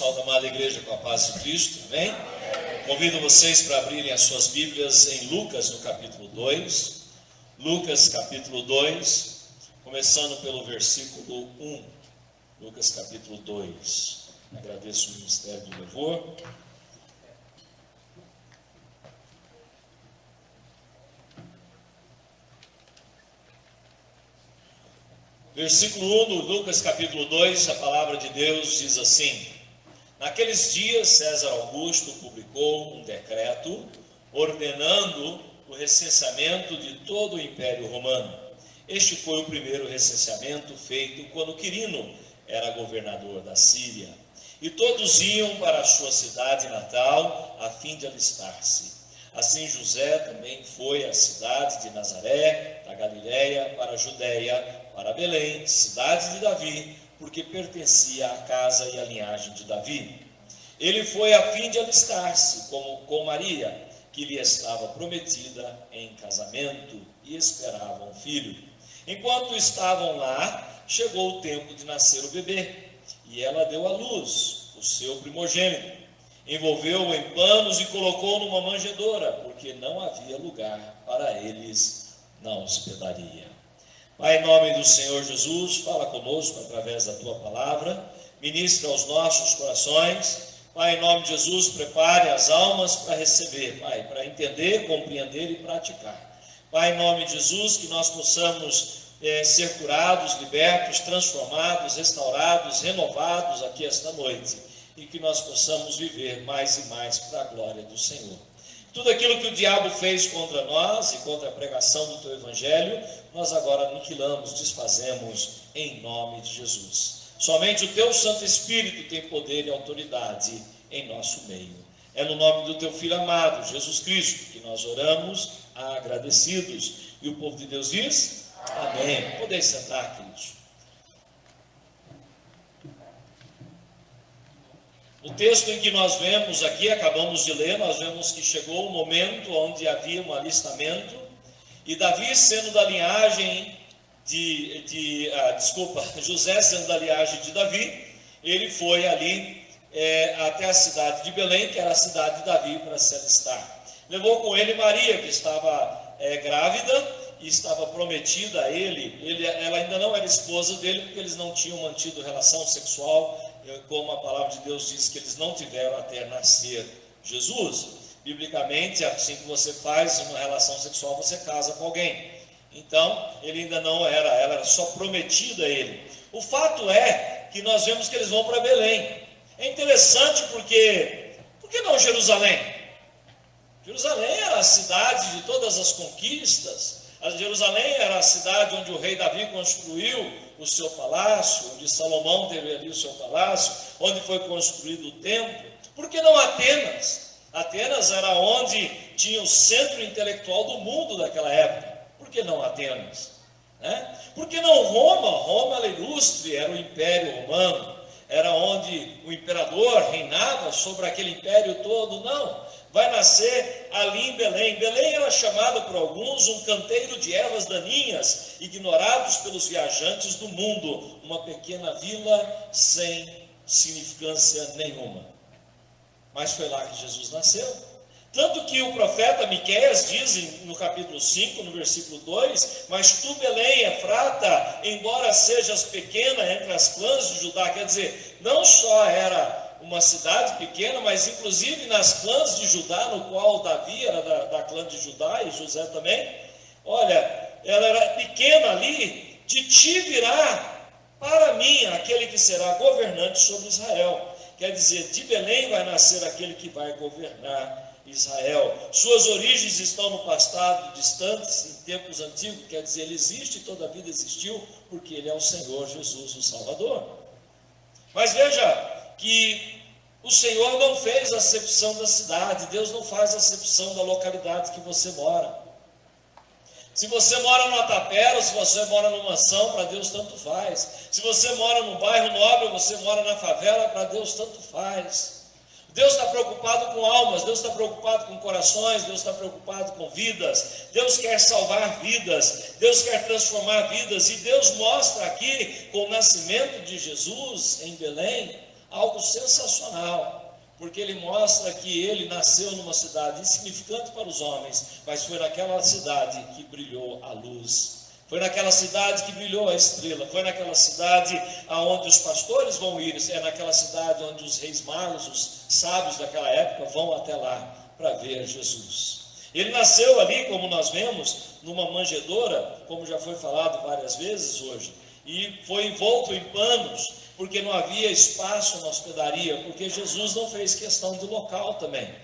Salve, amada igreja, com a paz de Cristo, amém? Convido vocês para abrirem as suas Bíblias em Lucas, no capítulo 2. Lucas, capítulo 2, começando pelo versículo 1. Lucas, capítulo 2. Agradeço o Ministério do Louvor. Versículo 1 do Lucas capítulo 2, a palavra de Deus diz assim: Naqueles dias César Augusto publicou um decreto ordenando o recenseamento de todo o Império Romano. Este foi o primeiro recenseamento feito quando Quirino era governador da Síria. E todos iam para a sua cidade natal a fim de alistar-se. Assim José também foi à cidade de Nazaré, da Galiléia, para a Judéia, para Belém, cidade de Davi, porque pertencia à casa e à linhagem de Davi. Ele foi a fim de alistar-se com Maria, que lhe estava prometida em casamento, e esperava um filho. Enquanto estavam lá, chegou o tempo de nascer o bebê, e ela deu à luz o seu primogênito. Envolveu-o em panos e colocou numa manjedoura, porque não havia lugar para eles na hospedaria. Pai, em nome do Senhor Jesus, fala conosco através da Tua palavra, ministra aos nossos corações. Pai, em nome de Jesus, prepare as almas para receber, Pai, para entender, compreender e praticar. Pai, em nome de Jesus, que nós possamos ser curados, libertos, transformados, restaurados, renovados aqui esta noite, e que nós possamos viver mais e mais para a glória do Senhor. Tudo aquilo que o diabo fez contra nós e contra a pregação do Teu Evangelho, nós agora aniquilamos, desfazemos em nome de Jesus. Somente o Teu Santo Espírito tem poder e autoridade em nosso meio. É no nome do Teu Filho amado, Jesus Cristo, que nós oramos agradecidos. E o povo de Deus diz: Amém. Podeis sentar, queridos. O texto em que nós vemos aqui, acabamos de ler, nós vemos que chegou o momento onde havia um alistamento, e Davi sendo da linhagem José sendo da linhagem de Davi, ele foi ali até a cidade de Belém, que era a cidade de Davi, para se alistar. Levou com ele Maria, que estava grávida e estava prometida a ele. Ela ainda não era esposa dele, porque eles não tinham mantido relação sexual, como a palavra de Deus diz que eles não tiveram até nascer Jesus. Biblicamente, assim que você faz uma relação sexual, você casa com alguém. Então, ele ainda não era, ela era só prometida a ele. O fato é que nós vemos que eles vão para Belém. É interessante porque, por que não Jerusalém? Jerusalém era a cidade de todas as conquistas. Jerusalém era a cidade onde o rei Davi construiu o seu palácio, onde Salomão teve ali o seu palácio, onde foi construído o templo. Por que não Atenas? Atenas era onde tinha o centro intelectual do mundo daquela época. Por que não Atenas? Por que não Roma? Roma era ilustre, era o Império Romano, era onde o imperador reinava sobre aquele império todo. Não, vai nascer ali em Belém. Belém era chamada por alguns um canteiro de ervas daninhas, ignorados pelos viajantes do mundo, uma pequena vila sem significância nenhuma. Mas foi lá que Jesus nasceu. Tanto que o profeta Miqueias diz no capítulo 5, no versículo 2, mas tu, Belém, Efrata, embora sejas pequena entre as clãs de Judá, quer dizer, não só era uma cidade pequena, mas inclusive nas clãs de Judá, no qual Davi era da clã de Judá e José também, olha, ela era pequena ali, de ti virá para mim aquele que será governante sobre Israel. Quer dizer, de Belém vai nascer aquele que vai governar Israel. Suas origens estão no passado distante, em tempos antigos, quer dizer, ele existe e toda a vida existiu, porque ele é o Senhor Jesus, o Salvador. Mas veja que o Senhor não fez acepção da cidade, Deus não faz acepção da localidade que você mora. Se você mora numa tapera, se você mora numa mansão, para Deus tanto faz. Se você mora num bairro nobre, você mora na favela, para Deus tanto faz. Deus está preocupado com almas, Deus está preocupado com corações, Deus está preocupado com vidas, Deus quer salvar vidas, Deus quer transformar vidas, e Deus mostra aqui, com o nascimento de Jesus em Belém, algo sensacional, porque ele mostra que ele nasceu numa cidade insignificante para os homens, mas foi naquela cidade que brilhou a luz. Foi naquela cidade que brilhou a estrela, foi naquela cidade aonde os pastores vão ir, é naquela cidade onde os reis magos, os sábios daquela época vão até lá para ver Jesus. Ele nasceu ali, como nós vemos, numa manjedoura, como já foi falado várias vezes hoje, e foi envolto em panos, porque não havia espaço na hospedaria, porque Jesus não fez questão do local também.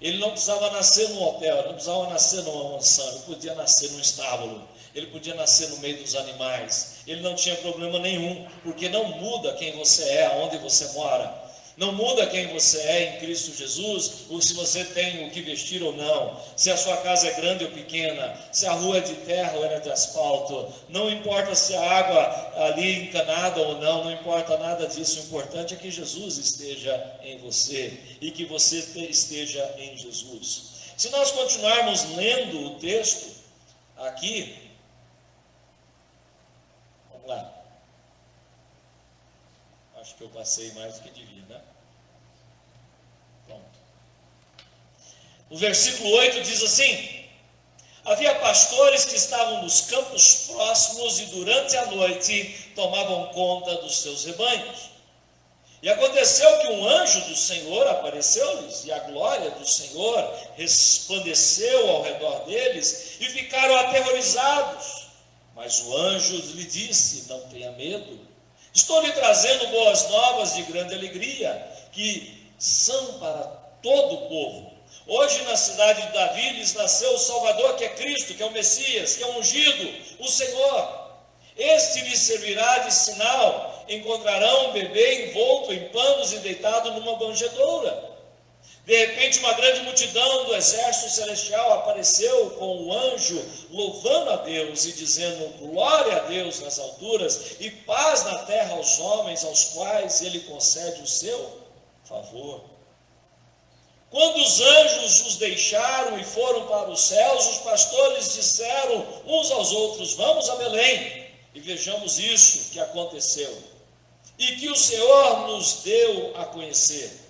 Ele não precisava nascer num hotel, não precisava nascer numa mansão, ele podia nascer num estábulo, ele podia nascer no meio dos animais, ele não tinha problema nenhum, porque não muda quem você é, aonde você mora, não muda quem você é em Cristo Jesus, ou se você tem o que vestir ou não, se a sua casa é grande ou pequena, se a rua é de terra ou é de asfalto, não importa se a água ali encanada ou não, não importa nada disso, o importante é que Jesus esteja em você, e que você esteja em Jesus. Se nós continuarmos lendo o texto aqui, vamos lá. Acho que eu passei mais do que devia, né? Pronto. O versículo 8 diz assim: havia pastores que estavam nos campos próximos e durante a noite tomavam conta dos seus rebanhos. E aconteceu que um anjo do Senhor apareceu-lhes, e a glória do Senhor resplandeceu ao redor deles, e ficaram aterrorizados. Mas o anjo lhe disse: não tenha medo. Estou lhe trazendo boas novas de grande alegria, que são para todo o povo. Hoje na cidade de Davi lhes nasceu o Salvador, que é Cristo, que é o Messias, que é o ungido, o Senhor. Este lhes servirá de sinal: encontrarão um bebê envolto em panos e deitado numa manjedoura. De repente uma grande multidão do exército celestial apareceu com o anjo, louvando a Deus e dizendo: glória a Deus nas alturas e paz na terra aos homens aos quais ele concede o seu favor. Quando os anjos os deixaram e foram para os céus, os pastores disseram uns aos outros: vamos a Belém e vejamos isso que aconteceu e que o Senhor nos deu a conhecer.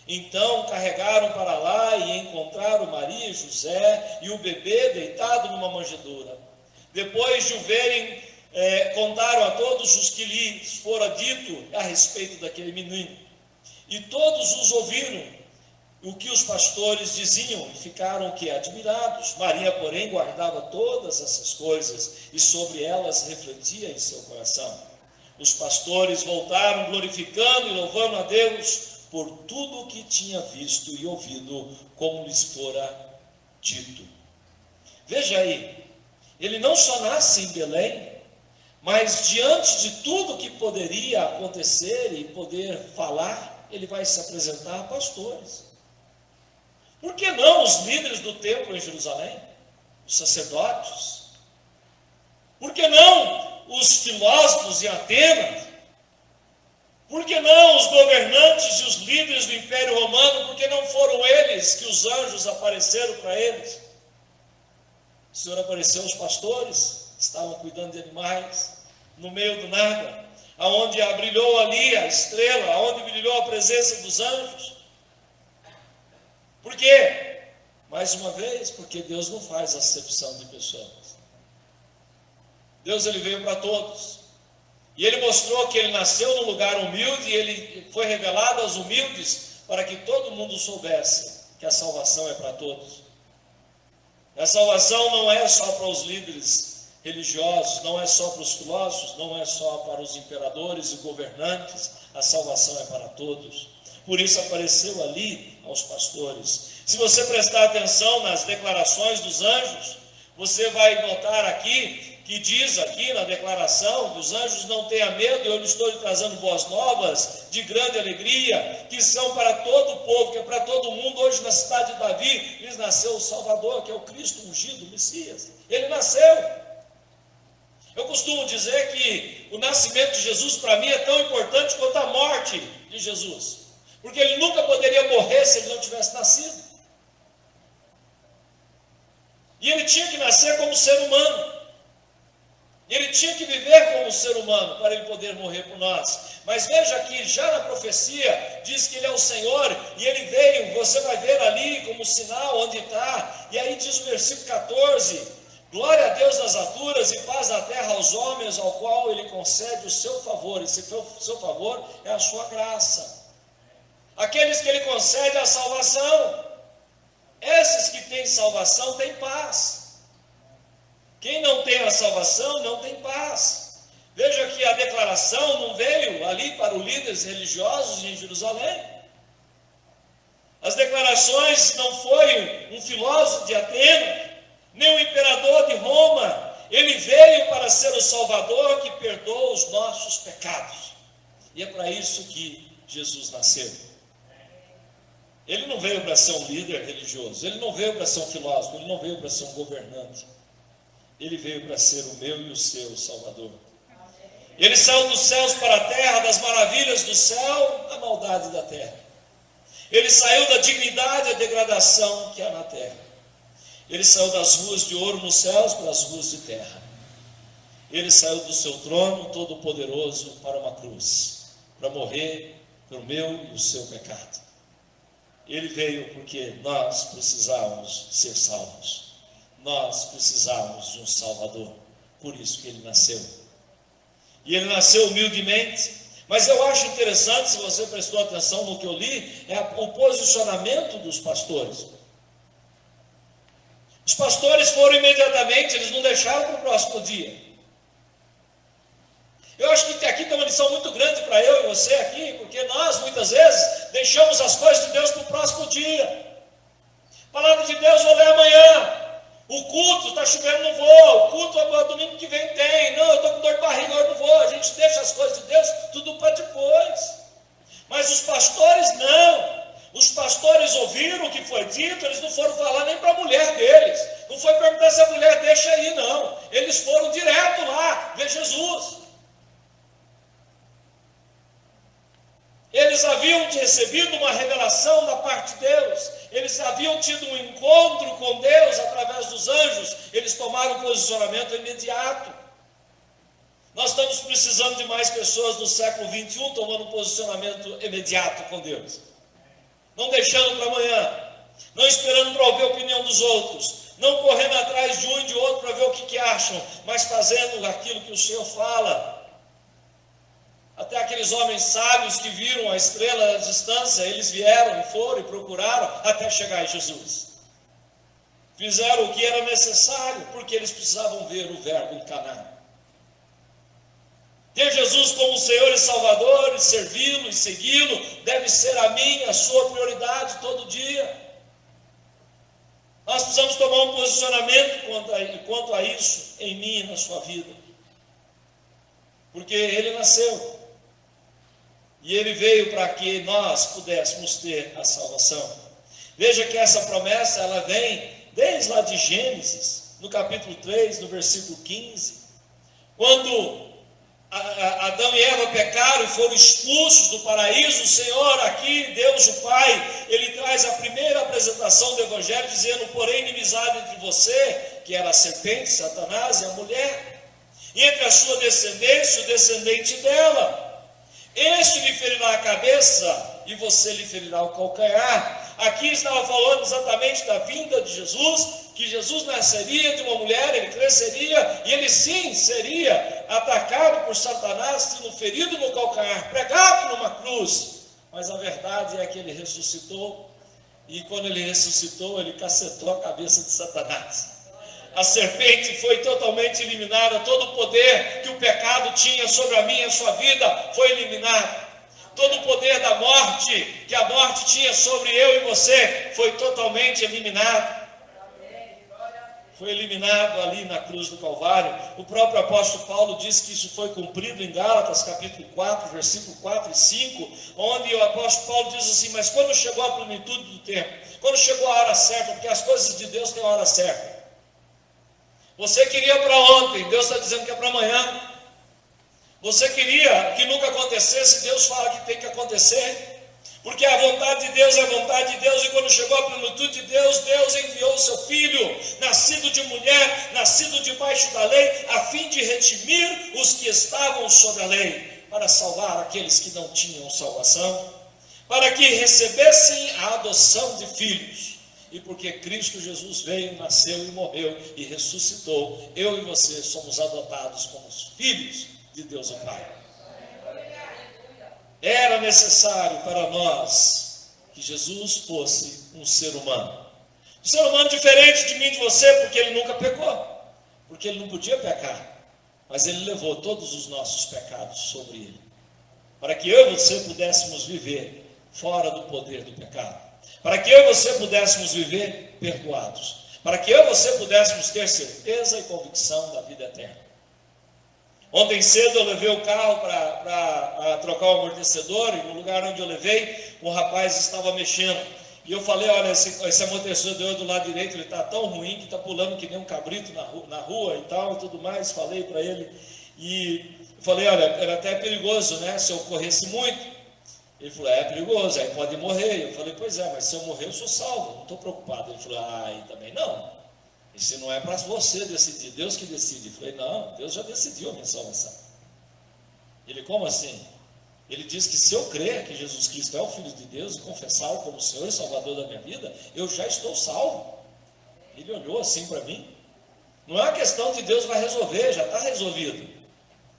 Então carregaram para lá e encontraram Maria e José e o bebê deitado numa manjedoura. Depois de o verem, contaram a todos os que lhes fora dito a respeito daquele menino. E todos os ouviram o que os pastores diziam e ficaram admirados. Maria, porém, guardava todas essas coisas e sobre elas refletia em seu coração. Os pastores voltaram glorificando e louvando a Deus por tudo o que tinha visto e ouvido, como lhes fora dito. Veja aí, ele não só nasce em Belém, mas diante de tudo que poderia acontecer e poder falar, ele vai se apresentar a pastores. Por que não os líderes do templo em Jerusalém? Os sacerdotes? Por que não os filósofos em Atenas? Por que não os governantes e os líderes do Império Romano? Por que não foram eles que os anjos apareceram para eles? O Senhor apareceu aos pastores, estavam cuidando de animais, no meio do nada, aonde brilhou ali a estrela, aonde brilhou a presença dos anjos. Por quê? Mais uma vez, porque Deus não faz acepção de pessoas. Deus, ele veio para todos. E ele mostrou que ele nasceu num lugar humilde, e ele foi revelado aos humildes, para que todo mundo soubesse que a salvação é para todos. A salvação não é só para os líderes religiosos, não é só para os filósofos, não é só para os imperadores e governantes, a salvação é para todos. Por isso apareceu ali aos pastores. Se você prestar atenção nas declarações dos anjos, você vai notar aqui, que diz aqui na declaração, que os anjos não tenham medo, eu lhe estou lhe trazendo boas novas, de grande alegria, que são para todo o povo, que é para todo mundo. Hoje na cidade de Davi, lhes nasceu o Salvador, que é o Cristo ungido, o Messias. Ele nasceu. Eu costumo dizer que o nascimento de Jesus para mim é tão importante quanto a morte de Jesus, porque ele nunca poderia morrer se ele não tivesse nascido. E ele tinha que nascer como ser humano. Ele tinha que viver como ser humano para ele poder morrer por nós. Mas veja que já na profecia diz que ele é o Senhor e ele veio, você vai ver ali como sinal onde está. E aí diz o versículo 14: glória a Deus nas alturas e paz na terra aos homens, ao qual ele concede o seu favor. E se for o seu favor, é a sua graça. Aqueles que ele concede a salvação, esses que têm salvação têm paz. Quem não tem a salvação não tem paz. Veja que a declaração não veio ali para os líderes religiosos em Jerusalém. As declarações não foi um filósofo de Atenas, nem um imperador de Roma. Ele veio para ser o Salvador que perdoa os nossos pecados. E é para isso que Jesus nasceu. Ele não veio para ser um líder religioso, ele não veio para ser um filósofo, ele não veio para ser um governante. Ele veio para ser o meu e o seu Salvador. Ele saiu dos céus para a terra, das maravilhas do céu, a maldade da terra. Ele saiu da dignidade e a degradação que há na terra. Ele saiu das ruas de ouro nos céus para as ruas de terra. Ele saiu do seu trono todo-poderoso para uma cruz, para morrer pelo meu e o seu pecado. Ele veio porque nós precisávamos ser salvos. Nós precisávamos de um Salvador, por isso que ele nasceu. E ele nasceu humildemente, mas eu acho interessante, se você prestou atenção no que eu li, é o posicionamento dos pastores. Os pastores foram imediatamente, eles não deixaram para o próximo dia. Eu acho que aqui tem uma lição muito grande para eu e você aqui, porque nós muitas vezes deixamos as coisas de Deus para o próximo dia. A palavra de Deus vou ler amanhã. O culto, está chovendo, não vou. O culto domingo que vem tem. Não, eu estou com dor de barriga, eu não vou. A gente deixa as coisas de Deus tudo para depois. Mas os pastores não. Os pastores ouviram o que foi dito, eles não foram falar nem para a mulher deles. Não foi perguntar se a mulher deixa aí, não. Eles foram direto lá ver Jesus. Eles haviam recebido uma revelação da parte de Deus. Eles haviam tido um encontro com Deus através dos anjos. Eles tomaram um posicionamento imediato. Nós estamos precisando de mais pessoas no século 21 tomando um posicionamento imediato com Deus. Não deixando para amanhã. Não esperando para ouvir a opinião dos outros. Não correndo atrás de um e de outro para ver o que acham. Mas fazendo aquilo que o Senhor fala. Até aqueles homens sábios que viram a estrela à distância, eles vieram e foram e procuraram até chegar em Jesus. Fizeram o que era necessário, porque eles precisavam ver o verbo encarnado. Ter Jesus como Senhor e Salvador, e servi-lo e segui-lo, deve ser a minha, a sua prioridade todo dia. Nós precisamos tomar um posicionamento quanto a isso, em mim e na sua vida. Porque Ele nasceu. E Ele veio para que nós pudéssemos ter a salvação. Veja que essa promessa, ela vem desde lá de Gênesis, no capítulo 3, no versículo 15. Quando Adão e Eva pecaram e foram expulsos do paraíso, o Senhor aqui, Deus o Pai, Ele traz a primeira apresentação do Evangelho, dizendo: porém inimizade entre você, que era a serpente, Satanás, e a mulher, e entre a sua descendência, o descendente dela. Este lhe ferirá a cabeça e você lhe ferirá o calcanhar. Aqui estava falando exatamente da vinda de Jesus, que Jesus nasceria de uma mulher, ele cresceria, e ele sim seria atacado por Satanás, sendo ferido no calcanhar, pregado numa cruz. Mas a verdade é que ele ressuscitou, e quando ele ressuscitou, ele cacetou a cabeça de Satanás. A serpente foi totalmente eliminada, todo o poder que o pecado tinha sobre a minha e a sua vida foi eliminado. Todo o poder da morte, que a morte tinha sobre eu e você, foi totalmente eliminado. Foi eliminado ali na cruz do Calvário. O próprio apóstolo Paulo diz que isso foi cumprido em Gálatas, capítulo 4, versículo 4 e 5, onde o apóstolo Paulo diz assim: mas quando chegou a plenitude do tempo, quando chegou a hora certa, porque as coisas de Deus têm a hora certa. Você queria para ontem, Deus está dizendo que é para amanhã. Você queria que nunca acontecesse, Deus fala que tem que acontecer. Porque a vontade de Deus é a vontade de Deus, e quando chegou a plenitude de Deus, Deus enviou o seu Filho, nascido de mulher, nascido debaixo da lei, a fim de redimir os que estavam sob a lei, para salvar aqueles que não tinham salvação, para que recebessem a adoção de filhos. E porque Cristo Jesus veio, nasceu e morreu e ressuscitou, eu e você somos adotados como os filhos de Deus o Pai. Era necessário para nós que Jesus fosse um ser humano. Um ser humano diferente de mim e de você, porque ele nunca pecou. Porque ele não podia pecar. Mas ele levou todos os nossos pecados sobre ele. Para que eu e você pudéssemos viver fora do poder do pecado. Para que eu e você pudéssemos viver perdoados. Para que eu e você pudéssemos ter certeza e convicção da vida eterna. Ontem cedo eu levei o carro para trocar o amortecedor, e no lugar onde eu levei, um rapaz estava mexendo. E eu falei, olha, esse amortecedor do lado direito, ele está tão ruim que está pulando que nem um cabrito na rua e tal, e tudo mais. Falei para ele, e falei, olha, era até perigoso, né, se eu corresse muito. Ele falou, é perigoso, aí pode morrer. Eu falei, pois é, mas se eu morrer eu sou salvo, não estou preocupado. Ele falou, aí também não. Isso não é para você decidir, Deus que decide. Eu falei, não, Deus já decidiu a minha salvação. Ele, como assim? Ele diz que se eu crer que Jesus Cristo é o Filho de Deus e confessá-lo como Senhor e Salvador da minha vida, eu já estou salvo. Ele olhou assim para mim. Não é uma questão de Deus vai resolver, já está resolvido.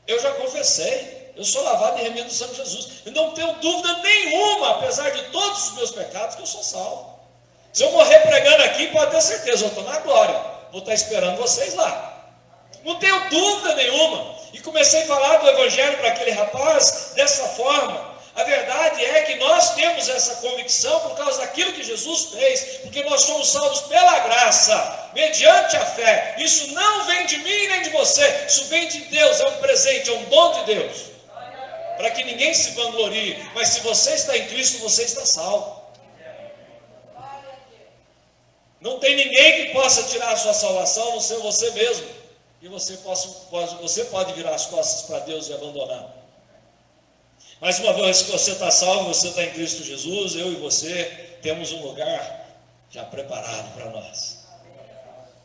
Eu já confessei, eu sou lavado e remido do sangue de Jesus. Eu não tenho dúvida nenhuma, apesar de todos os meus pecados, que eu sou salvo. Se eu morrer pregando aqui, pode ter certeza, eu estou na glória. Vou estar esperando vocês lá. Não tenho dúvida nenhuma. E comecei a falar do Evangelho para aquele rapaz dessa forma. A verdade é que nós temos essa convicção por causa daquilo que Jesus fez, porque nós somos salvos pela graça, mediante a fé. Isso não vem de mim nem de você, isso vem de Deus, é um presente, é um dom de Deus. Para que ninguém se vanglorie, mas se você está em Cristo, você está salvo. Não tem ninguém que possa tirar a sua salvação, a não ser você mesmo. E você pode virar as costas para Deus e abandonar. Mas uma vez que você está salvo, você está em Cristo Jesus, eu e você temos um lugar já preparado para nós.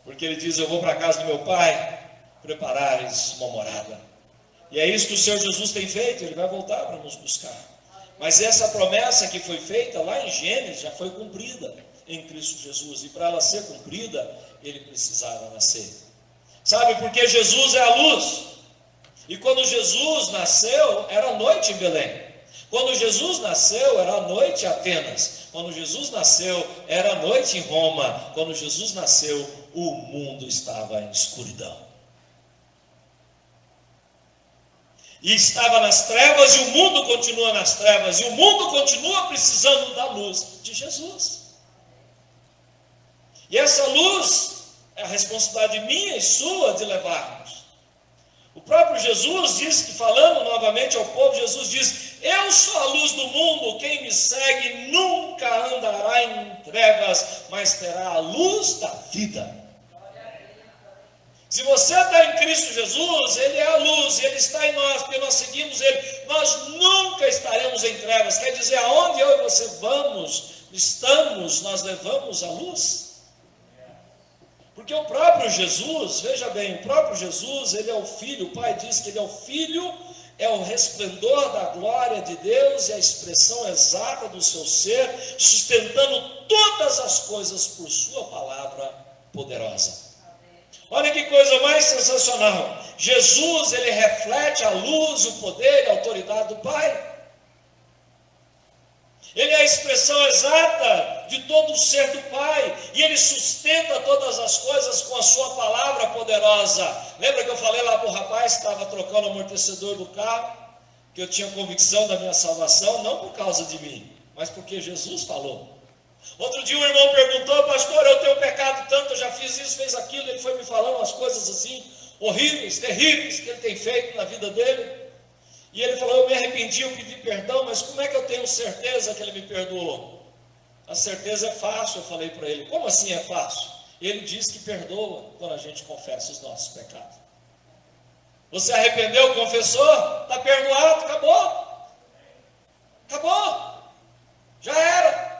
Porque ele diz, eu vou para a casa do meu Pai, preparar-lhes uma morada. E é isso que o Senhor Jesus tem feito, ele vai voltar para nos buscar. Mas essa promessa que foi feita lá em Gênesis já foi cumprida em Cristo Jesus, e para ela ser cumprida, ele precisava nascer. Sabe, porque Jesus é a luz, e quando Jesus nasceu, era noite em Belém. Quando Jesus nasceu, era noite em Atenas. Quando Jesus nasceu, era noite em Roma. Quando Jesus nasceu, o mundo estava em escuridão. E estava nas trevas, e o mundo continua nas trevas, e o mundo continua precisando da luz de Jesus. E essa luz é a responsabilidade minha e sua de levarmos. O próprio Jesus diz que, falando novamente ao povo, Jesus diz, eu sou a luz do mundo, quem me segue nunca andará em trevas, mas terá a luz da vida. Se você está em Cristo Jesus, Ele é a luz, e Ele está em nós, porque nós seguimos Ele, nós nunca estaremos em trevas. Quer dizer, aonde eu e você estamos, nós levamos a luz. Porque o próprio Jesus, veja bem, o próprio Jesus, ele é o Filho, o Pai diz que ele é o Filho, é o resplendor da glória de Deus e a expressão exata do seu ser, sustentando todas as coisas por sua palavra poderosa. Olha que coisa mais sensacional, Jesus, ele reflete a luz, o poder e a autoridade do Pai. Ele é a expressão exata de todo o ser do Pai, e Ele sustenta todas as coisas com a sua palavra poderosa. Lembra que eu falei lá para o rapaz que estava trocando o amortecedor do carro, que eu tinha convicção da minha salvação, não por causa de mim, mas porque Jesus falou. Outro dia um irmão perguntou, pastor, eu tenho pecado tanto, eu já fiz isso, fez aquilo, ele foi me falando umas coisas assim, horríveis, terríveis, que ele tem feito na vida dele. E ele falou, eu me arrependi, eu pedi perdão, mas como é que eu tenho certeza que ele me perdoou? A certeza é fácil, eu falei para ele. Como assim é fácil? Ele diz que perdoa quando a gente confessa os nossos pecados. Você arrependeu, confessou, está perdoado, acabou. Acabou. Já era.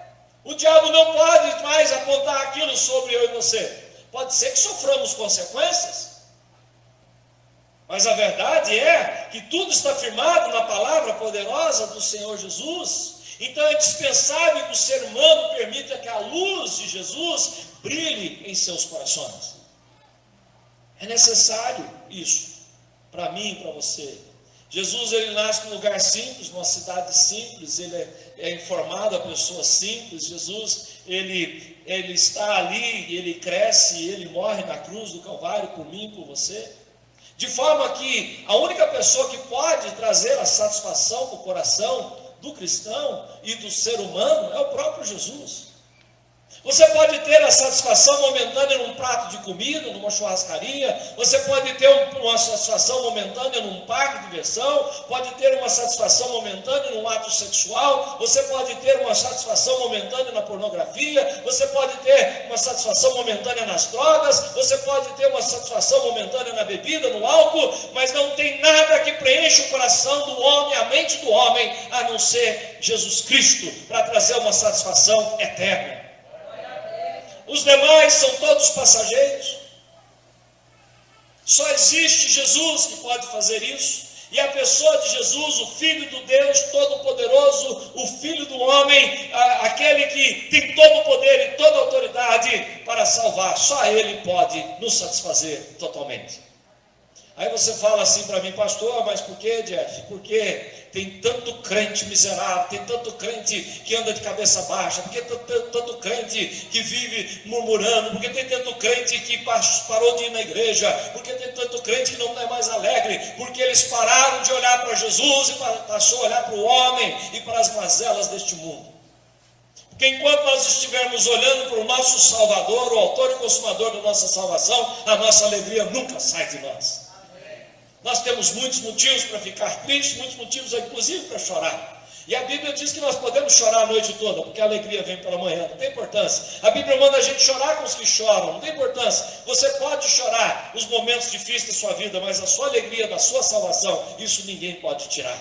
O diabo não pode mais apontar aquilo sobre eu e você. Pode ser que soframos consequências, mas a verdade é que tudo está firmado na palavra poderosa do Senhor Jesus. Então é dispensável que o ser humano permita que a luz de Jesus brilhe em seus corações. É necessário isso, para mim e para você. Jesus, ele nasce num lugar simples, numa cidade simples, ele é informado a pessoas simples. Jesus, ele está ali, ele cresce, ele morre na cruz do Calvário por mim e por você. De forma que a única pessoa que pode trazer a satisfação para o coração do cristão e do ser humano é o próprio Jesus. Você pode ter a satisfação momentânea num prato de comida, numa churrascaria. Você pode ter uma satisfação momentânea num parque de diversão. Pode ter uma satisfação momentânea num ato sexual. Você pode ter uma satisfação momentânea na pornografia. Você pode ter uma satisfação momentânea nas drogas. Você pode ter uma satisfação momentânea na bebida, no álcool. Mas não tem nada que preencha o coração do homem, a mente do homem, a não ser Jesus Cristo, para trazer uma satisfação eterna. Os demais são todos passageiros. Só existe Jesus que pode fazer isso. E a pessoa de Jesus, o Filho do Deus Todo-Poderoso, o Filho do Homem, aquele que tem todo o poder e toda a autoridade para salvar, só Ele pode nos satisfazer totalmente. Aí você fala assim para mim, pastor, mas por que, Jeff? Porque tem tanto crente miserável, tem tanto crente que anda de cabeça baixa, porque tem tanto crente que vive murmurando, porque tem tanto crente que parou de ir na igreja, porque tem tanto crente que não é mais alegre, porque eles pararam de olhar para Jesus e passou a olhar para o homem e para as mazelas deste mundo. Porque enquanto nós estivermos olhando para o nosso Salvador, o autor e consumador da nossa salvação, a nossa alegria nunca sai de nós. Nós temos muitos motivos para ficar tristes, muitos motivos inclusive para chorar. E a Bíblia diz que nós podemos chorar a noite toda, porque a alegria vem pela manhã, não tem importância. A Bíblia manda a gente chorar com os que choram, não tem importância. Você pode chorar os momentos difíceis da sua vida, mas a sua alegria da sua salvação, isso ninguém pode tirar.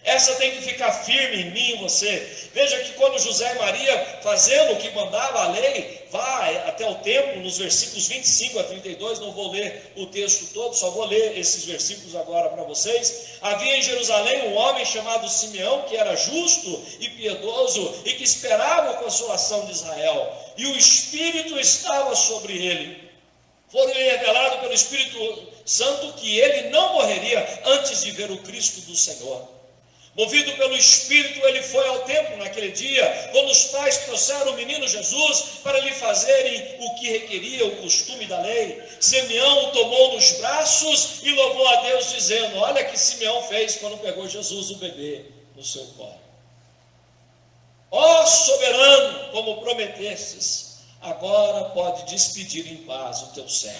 Essa tem que ficar firme em mim e em você. Veja que quando José e Maria, fazendo o que mandava a lei, vai até o templo, nos versículos 25 a 32, não vou ler o texto todo, só vou ler esses versículos agora para vocês. Havia em Jerusalém um homem chamado Simeão, que era justo e piedoso, e que esperava a consolação de Israel, e o Espírito estava sobre ele. Foi-lhe revelado pelo Espírito Santo que ele não morreria antes de ver o Cristo do Senhor. Movido pelo Espírito, ele foi ao templo naquele dia, quando os pais trouxeram o menino Jesus para lhe fazerem o que requeria o costume da lei. Simeão o tomou nos braços e louvou a Deus, dizendo: olha o que Simeão fez quando pegou Jesus, o bebê, no seu colo. Ó soberano, como prometestes, agora pode despedir em paz o teu servo.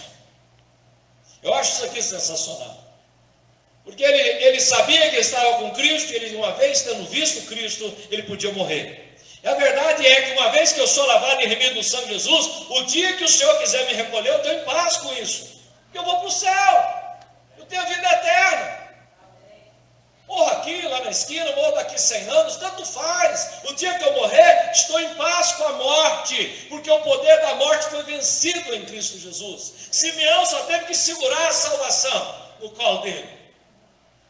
Eu acho isso aqui sensacional. Porque ele sabia que estava com Cristo, ele uma vez tendo visto Cristo, ele podia morrer. E a verdade é que uma vez que eu sou lavado e remido no sangue de Jesus, o dia que o Senhor quiser me recolher, eu estou em paz com isso. Porque eu vou para o céu, eu tenho vida eterna. Morro aqui, lá na esquina, morro daqui 100 anos, tanto faz. O dia que eu morrer, estou em paz com a morte, porque o poder da morte foi vencido em Cristo Jesus. Simeão só teve que segurar a salvação no colo dele.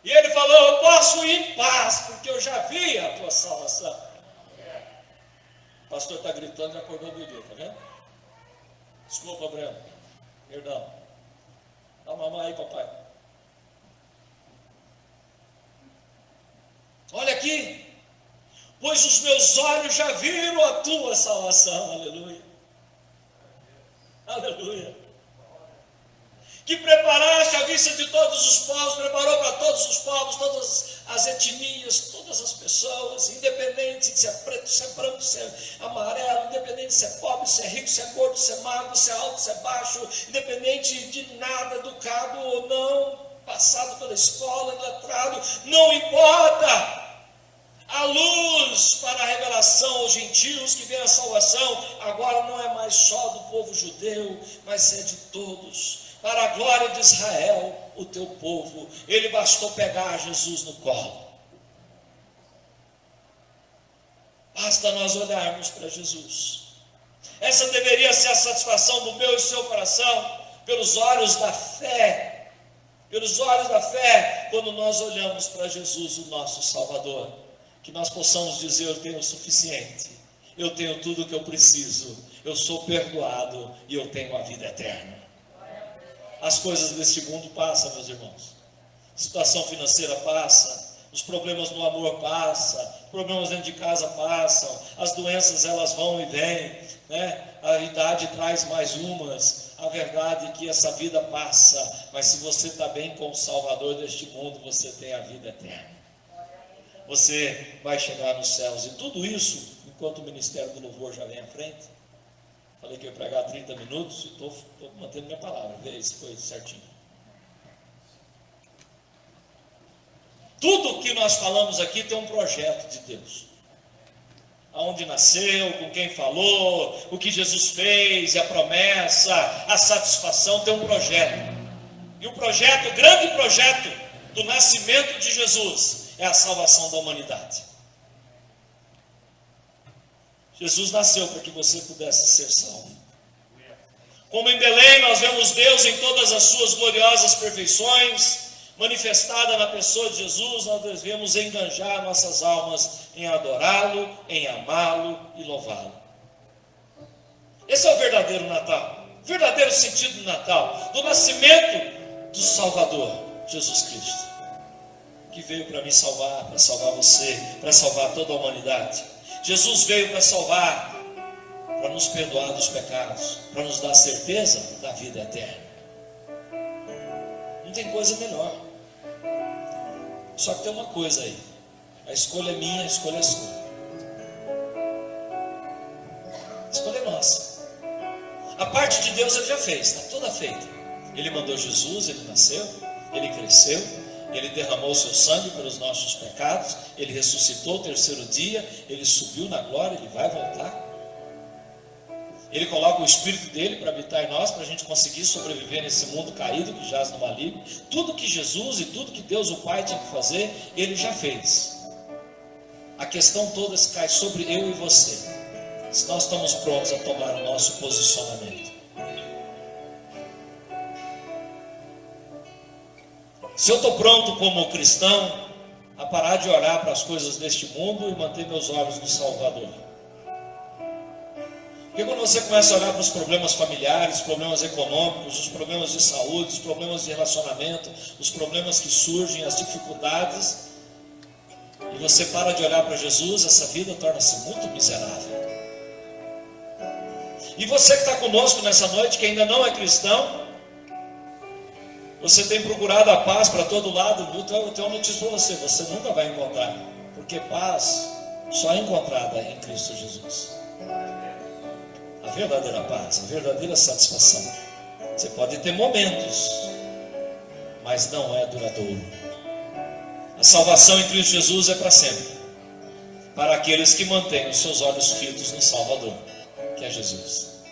E ele falou: eu posso ir em paz, porque eu já vi a tua salvação. O pastor está gritando e acordou o bebê, está vendo? Desculpa, Breno. Perdão. Dá uma mão aí, papai. Olha aqui. Pois os meus olhos já viram a tua salvação. Aleluia. Aleluia. Que preparaste a vista de todos os povos, preparou para todos os povos, todas as etnias, todas as pessoas, independente de se é preto, se é branco, se é amarelo, independente se é pobre, se é rico, se é gordo, se é magro, se é alto, se é baixo, independente de nada, educado ou não, passado pela escola, letrado, não importa. A luz para a revelação aos gentios que vem a salvação, agora não é mais só do povo judeu, mas é de todos. Para a glória de Israel, o teu povo. Ele bastou pegar Jesus no colo. Basta nós olharmos para Jesus. Essa deveria ser a satisfação do meu e seu coração, pelos olhos da fé. Pelos olhos da fé, quando nós olhamos para Jesus, o nosso Salvador. Que nós possamos dizer: eu tenho o suficiente, eu tenho tudo o que eu preciso, eu sou perdoado e eu tenho a vida eterna. As coisas deste mundo passam, meus irmãos. A situação financeira passa, os problemas no amor passam, os problemas dentro de casa passam, as doenças elas vão e vêm, né? A idade traz mais umas. A verdade é que essa vida passa, mas se você está bem com o Salvador deste mundo, você tem a vida eterna. Você vai chegar nos céus. E tudo isso, enquanto o Ministério do Louvor já vem à frente. Falei que eu ia pregar 30 minutos e estou mantendo minha palavra. Vê se foi certinho. Tudo que nós falamos aqui tem um projeto de Deus. Aonde nasceu, com quem falou, o que Jesus fez, a promessa, a satisfação, tem um projeto. E o projeto, o grande projeto do nascimento de Jesus é a salvação da humanidade. Jesus nasceu para que você pudesse ser salvo. Como em Belém nós vemos Deus em todas as suas gloriosas perfeições, manifestada na pessoa de Jesus, nós devemos enganjar nossas almas em adorá-lo, em amá-lo e louvá-lo. Esse é o verdadeiro Natal, o verdadeiro sentido do Natal, do nascimento do Salvador, Jesus Cristo, que veio para me salvar, para salvar você, para salvar toda a humanidade. Jesus veio para salvar, para nos perdoar dos pecados, para nos dar certeza da vida eterna. Não tem coisa melhor. Só que tem uma coisa aí: a escolha é minha, a escolha é sua. A escolha é nossa. A parte de Deus Ele já fez, está toda feita. Ele mandou Jesus, Ele nasceu, Ele cresceu, Ele derramou o seu sangue pelos nossos pecados, Ele ressuscitou o terceiro dia, Ele subiu na glória, Ele vai voltar. Ele coloca o Espírito dele para habitar em nós, para a gente conseguir sobreviver nesse mundo caído que jaz no maligno. Tudo que Jesus e tudo que Deus o Pai tinha que fazer, Ele já fez. A questão toda se cai sobre eu e você, se nós estamos prontos a tomar o nosso posicionamento. Se eu estou pronto como cristão a parar de olhar para as coisas deste mundo e manter meus olhos no Salvador. Porque quando você começa a olhar para os problemas familiares, os problemas econômicos, os problemas de saúde, os problemas de relacionamento, os problemas que surgem, as dificuldades, e você para de olhar para Jesus, essa vida torna-se muito miserável. E você que está conosco nessa noite, que ainda não é cristão, você tem procurado a paz para todo lado. Eu tenho uma notícia para você: você nunca vai encontrar, porque paz só é encontrada em Cristo Jesus. A verdadeira paz, a verdadeira satisfação. Você pode ter momentos, mas não é duradouro. A salvação em Cristo Jesus é para sempre, para aqueles que mantêm os seus olhos fitos no Salvador, que é Jesus.